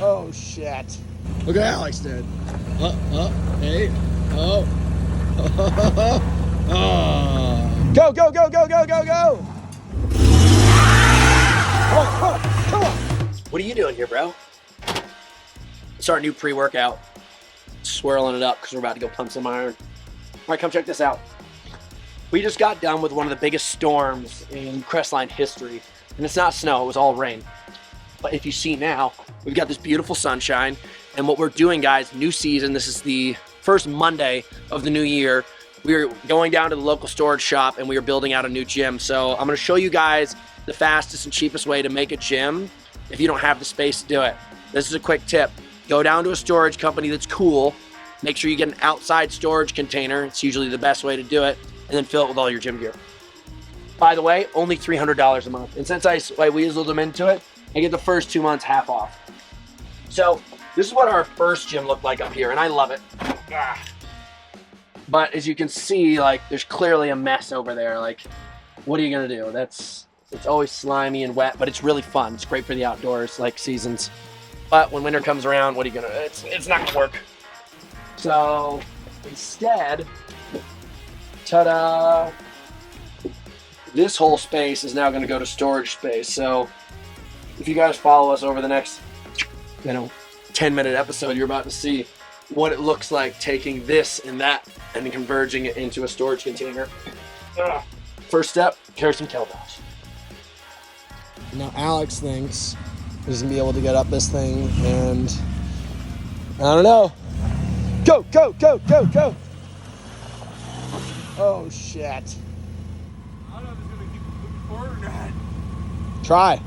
Oh shit. Look at Alex did. Hey. Oh. Oh. Go, go, go, go, go, go, go. Come on, come on, come on. What are you doing here, bro? It's our new pre-workout. Swirling it up because we're about to go pump some iron. All right, come check this out. We just got done with one of the biggest storms in Crestline history. And it's not snow, it was all rain. But if you see now, we've got this beautiful sunshine. And what we're doing, guys, new season, this is the first Monday of the new year. We're going down to the local storage shop and we are building out a new gym. So I'm gonna show you guys the fastest and cheapest way to make a gym if you don't have the space to do it. This is a quick tip. Go down to a storage company that's cool. Make sure you get an outside storage container. It's usually the best way to do it. And then fill it with all your gym gear. By the way, only $300 a month. And since I weaseled them into it, I get the first 2 months half off. So this is what our first gym looked like up here, and I love it. But as you can see, like, there's clearly a mess over there. Like, what are you gonna do? It's always slimy and wet, but it's really fun. It's great for the outdoors, like seasons. But when winter comes around, what are you gonna? It's not gonna work. So instead, ta-da! This whole space is now gonna go to storage space. So if you guys follow us over the next, 10-minute episode, you're about to see what it looks like taking this and that and converging it into a storage container. First step, carry some kettlebells. Now Alex thinks he's gonna be able to get up this thing, and I don't know. Go, go, go, go, go. Oh shit. I don't know if it's gonna keep moving forward or not. Try.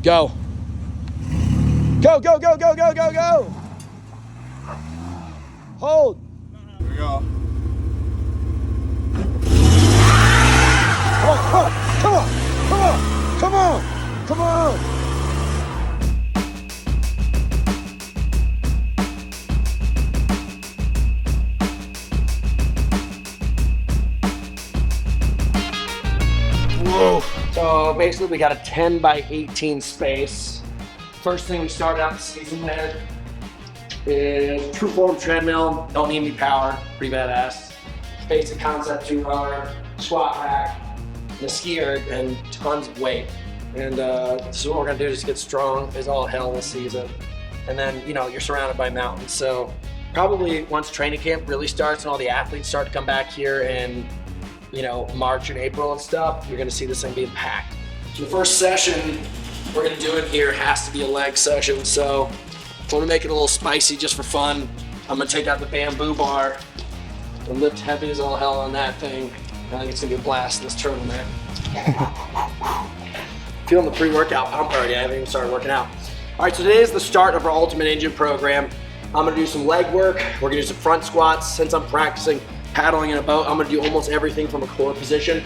Go. Go, go, go, go, go, go, go. Hold. Here we go. Come on, come on, come on, come on, come on. Whoa. So basically we got a 10 by 18 space. First thing we started out the season with is True Form treadmill. Don't need any power, pretty badass. Basic concept 2-rower, squat rack, and a skier, and tons of weight. And this is what we're gonna do, just get strong as all hell this season. And then, you're surrounded by mountains. So probably once training camp really starts and all the athletes start to come back here in, March and April and stuff, you're gonna see this thing being packed. So the first session we're gonna do in here has to be a leg session. So I wanna make it a little spicy just for fun. I'm gonna take out the bamboo bar and lift heavy as all hell on that thing. I think it's gonna be a blast, this turtleneck. Feeling the pre-workout pump already, I haven't even started working out. All right, so today is the start of our Ultimate Engine program. I'm gonna do some leg work. We're gonna do some front squats. Since I'm practicing paddling in a boat, I'm gonna do almost everything from a core position.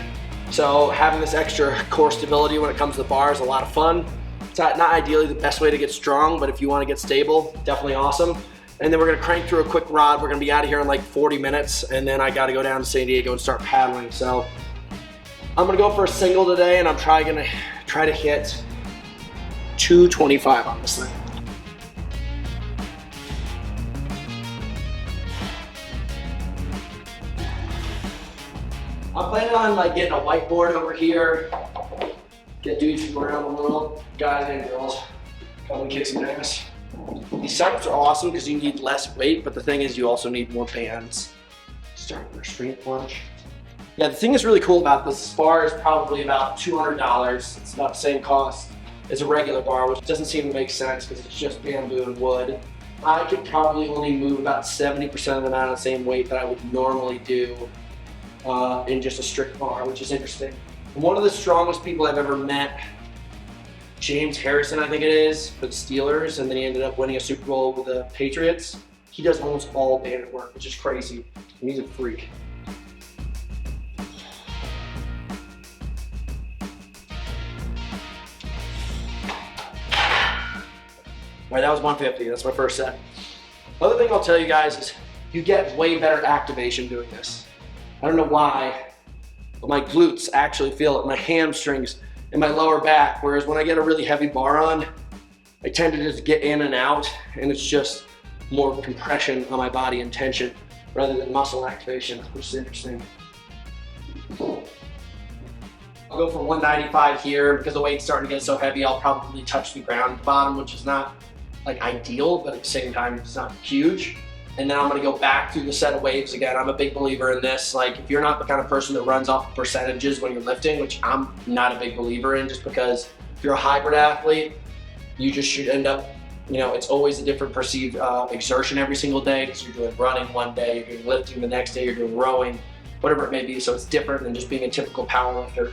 So having this extra core stability when it comes to the bar is a lot of fun. It's not ideally the best way to get strong, but if you wanna get stable, definitely awesome. And then we're gonna crank through a quick rod. We're gonna be out of here in like 40 minutes, and then I gotta go down to San Diego and start paddling. So I'm gonna go for a single today, and I'm gonna try to hit 225 on this thing. I'm planning on getting a whiteboard over here, get dudes from around the world, guys and girls, come and kick some ass. These setups are awesome because you need less weight, but the thing is you also need more bands. Start with our strength lunge. Yeah, the thing that's really cool about this bar is probably about $200. It's about the same cost as a regular bar, which doesn't seem to make sense because it's just bamboo and wood. I could probably only move about 70% of the amount of the same weight that I would normally do in just a strict bar, which is interesting. And one of the strongest people I've ever met, James Harrison, I think it is, for the Steelers, and then he ended up winning a Super Bowl with the Patriots. He does almost all banded work, which is crazy. And he's a freak. All right, that was 150, that's my first set. Other thing I'll tell you guys is you get way better activation doing this. I don't know why, my glutes actually feel it, my hamstrings and my lower back. Whereas when I get a really heavy bar on, I tend to just get in and out, and it's just more compression on my body and tension rather than muscle activation, which is interesting. I'll go for 195 here because the weight's starting to get so heavy, I'll probably touch the ground at the bottom, which is not like ideal, but at the same time, it's not huge. And then I'm gonna go back through the set of waves again. I'm a big believer in this. Like, if you're not the kind of person that runs off percentages when you're lifting, which I'm not a big believer in, just because if you're a hybrid athlete, you just should end up, you know, it's always a different perceived exertion every single day, because you're doing running one day, you're doing lifting the next day, you're doing rowing, whatever it may be. So it's different than just being a typical power lifter.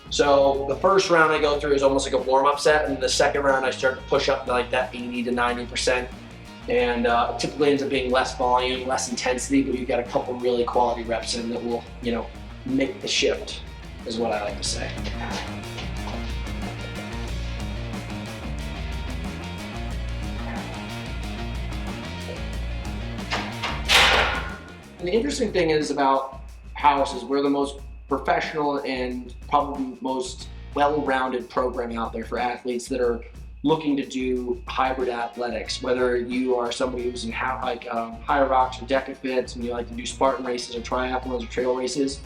So the first round I go through is almost like a warm-up set, and the second round I start to push up to like that 80 to 90%. And it typically ends up being less volume, less intensity, but you've got a couple really quality reps in that will, you know, make the shift, is what I like to say. And the interesting thing is about House is we're the most professional and probably most well-rounded program out there for athletes that are looking to do hybrid athletics, whether you are somebody who's in higher rocks or decafits and you like to do Spartan races or triathlons or trail races.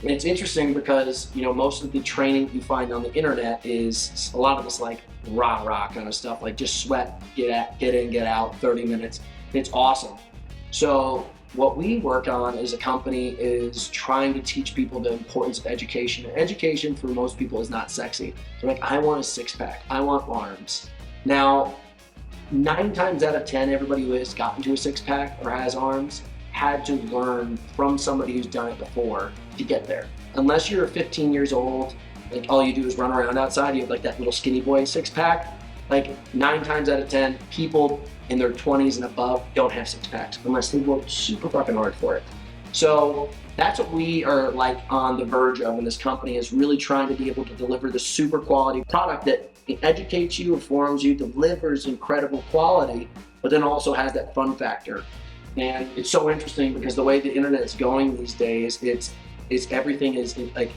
And it's interesting because, you know, most of the training you find on the internet is a lot of this like rah-rah kind of stuff, like just sweat, get in, get out, 30 minutes. And it's awesome. So what we work on as a company is trying to teach people the importance of education. And education for most people is not sexy. They're like, I want a six-pack, I want arms. Now, 9 times out of 10, everybody who has gotten to a six-pack or has arms had to learn from somebody who's done it before to get there. Unless you're 15 years old, like all you do is run around outside, you have like that little skinny boy six-pack, like 9 times out of 10, people in their 20s and above don't have six-packs unless they work super fucking hard for it. So that's what we are like on the verge of in this company, is really trying to be able to deliver the super quality product that educates you, informs you, delivers incredible quality, but then also has that fun factor. And it's so interesting because the way the internet is going these days, it's everything is like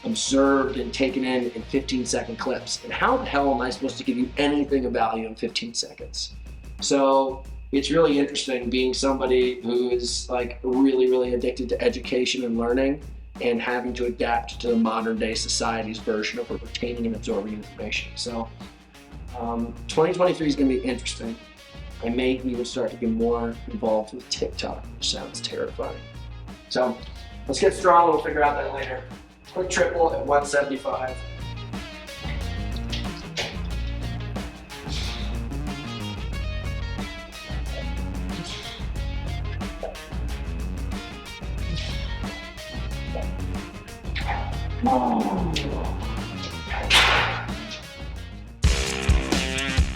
observed and taken in 15-second clips. And how the hell am I supposed to give you anything of value in 15 seconds? So it's really interesting being somebody who is like really, really addicted to education and learning and having to adapt to the modern day society's version of retaining and absorbing information. So 2023 is going to be interesting. I may even start to get more involved with TikTok, which sounds terrifying. So let's get strong, we'll figure out that later. Quick triple at 175.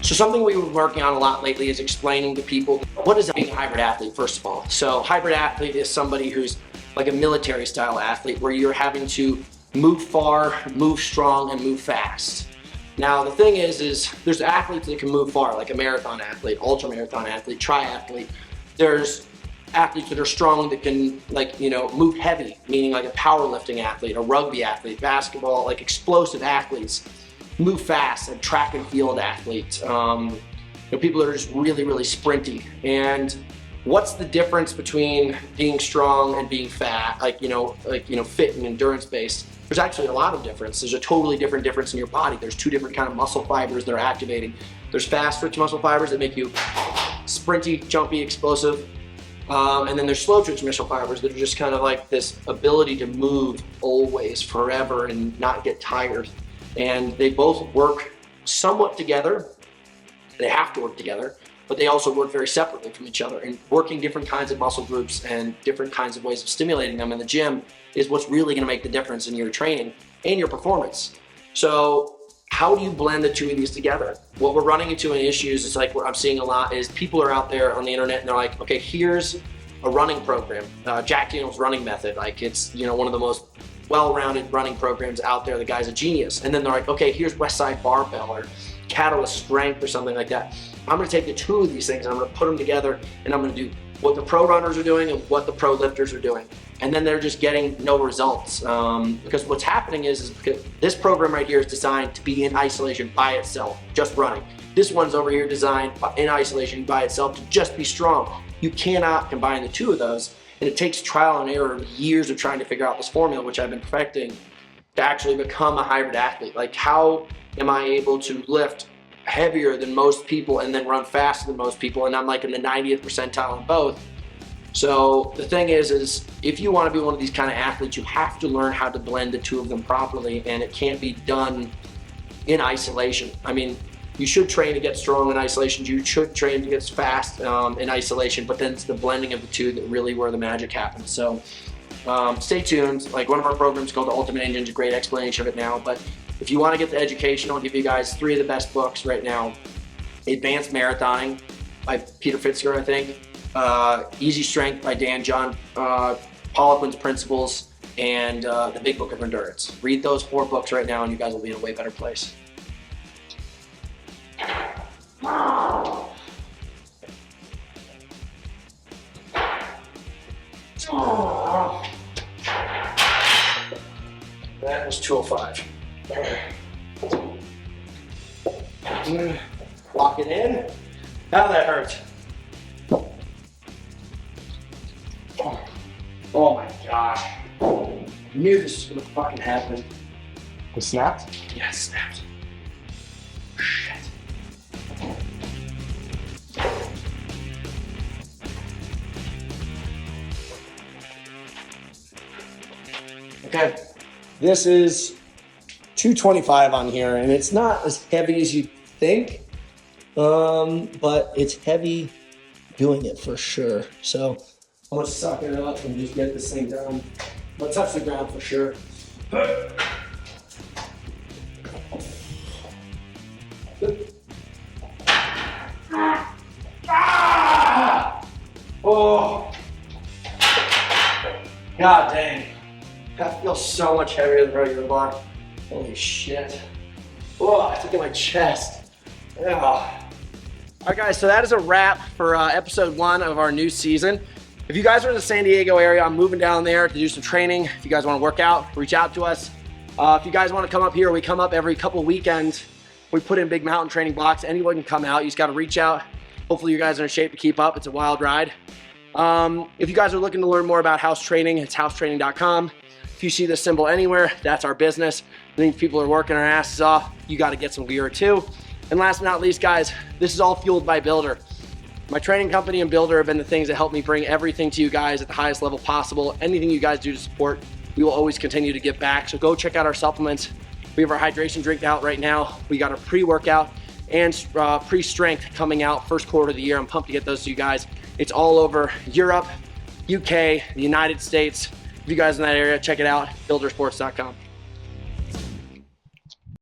So something we've been working on a lot lately is explaining to people what is being a hybrid athlete, first of all. So hybrid athlete is somebody who's like a military style athlete where you're having to move far, move strong, and move fast. Now the thing is there's athletes that can move far, like a marathon athlete, ultra marathon athlete, triathlete. There's athletes that are strong that can, like, you know, move heavy, meaning like a powerlifting athlete, a rugby athlete, basketball, like explosive athletes. Move fast, like track and field athletes. You know, people that are just really, really sprinty. And what's the difference between being strong and being fat, like, you know, fit and endurance based? There's actually a lot of difference. There's a totally different difference in your body. There's 2 different kind of muscle fibers that are activating. There's fast twitch muscle fibers that make you sprinty, jumpy, explosive. And then there's slow twitch muscle fibers that are just kind of like this ability to move always, forever, and not get tired. And they both work somewhat together. They have to work together, but they also work very separately from each other. And working different kinds of muscle groups and different kinds of ways of stimulating them in the gym is what's really going to make the difference in your training and your performance. So how do you blend the 2 of these together? What we're running into in issues is like what I'm seeing a lot is people are out there on the internet and they're like, okay, here's a running program, Jack Daniel's running method. Like, it's, you know, one of the most well-rounded running programs out there. The guy's a genius. And then they're like, okay, here's Westside Barbell or Catalyst Strength or something like that. I'm gonna take the 2 of these things and I'm gonna put them together and I'm gonna do what the pro runners are doing and what the pro lifters are doing. And then they're just getting no results. Because what's happening is because this program right here is designed to be in isolation by itself, just running. This one's over here designed in isolation by itself to just be strong. You cannot combine the two of those. And it takes trial and error, years of trying to figure out this formula, which I've been perfecting, to actually become a hybrid athlete. Like, how am I able to lift heavier than most people and then run faster than most people? And I'm like in the 90th percentile in both. So the thing is if you want to be one of these kind of athletes, you have to learn how to blend the two of them properly, and it can't be done in isolation. I mean, you should train to get strong in isolation. You should train to get fast in isolation, but then it's the blending of the two that really where the magic happens. So stay tuned. Like, one of our programs called The Ultimate Engine's a great explanation of it now. But if you want to get the education, I'll give you guys 3 of the best books right now. Advanced Marathoning by Peter Fitzger, I think. Easy Strength by Dan John, Poliquin's Principles, and The Big Book of Endurance. Read those 4 books right now and you guys will be in a way better place. That was 205. Lock it in. How that hurt. Oh my gosh. I knew this was gonna fucking happen. It snapped? Yeah, it snapped. Shit. Okay, this is 225 on here, and it's not as heavy as you think, but it's heavy doing it for sure. So I'm gonna suck it up and just get this thing done. I'll touch the ground for sure. Oh, god dang. That feels so much heavier than regular bar. Holy shit. Oh, I took it in my chest. Oh. All right, guys, so that is a wrap for episode 1 of our new season. If you guys are in the San Diego area, I'm moving down there to do some training. If you guys want to work out, reach out to us. If you guys want to come up here, we come up every couple weekends. We put in big mountain training blocks. Anyone can come out. You just got to reach out. Hopefully you guys are in shape to keep up. It's a wild ride. If you guys are looking to learn more about house training, it's housetraining.com. If you see this symbol anywhere, that's our business. I think people are working our asses off. You got to get some gear too. And last but not least, guys, this is all fueled by Builder. My training company and Builder have been the things that help me bring everything to you guys at the highest level possible. Anything you guys do to support, we will always continue to give back. So go check out our supplements. We have our hydration drink out right now. We got our pre-workout and pre-strength coming out first quarter of the year. I'm pumped to get those to you guys. It's all over Europe, UK, the United States. If you guys in that area, check it out, BLDRsports.com.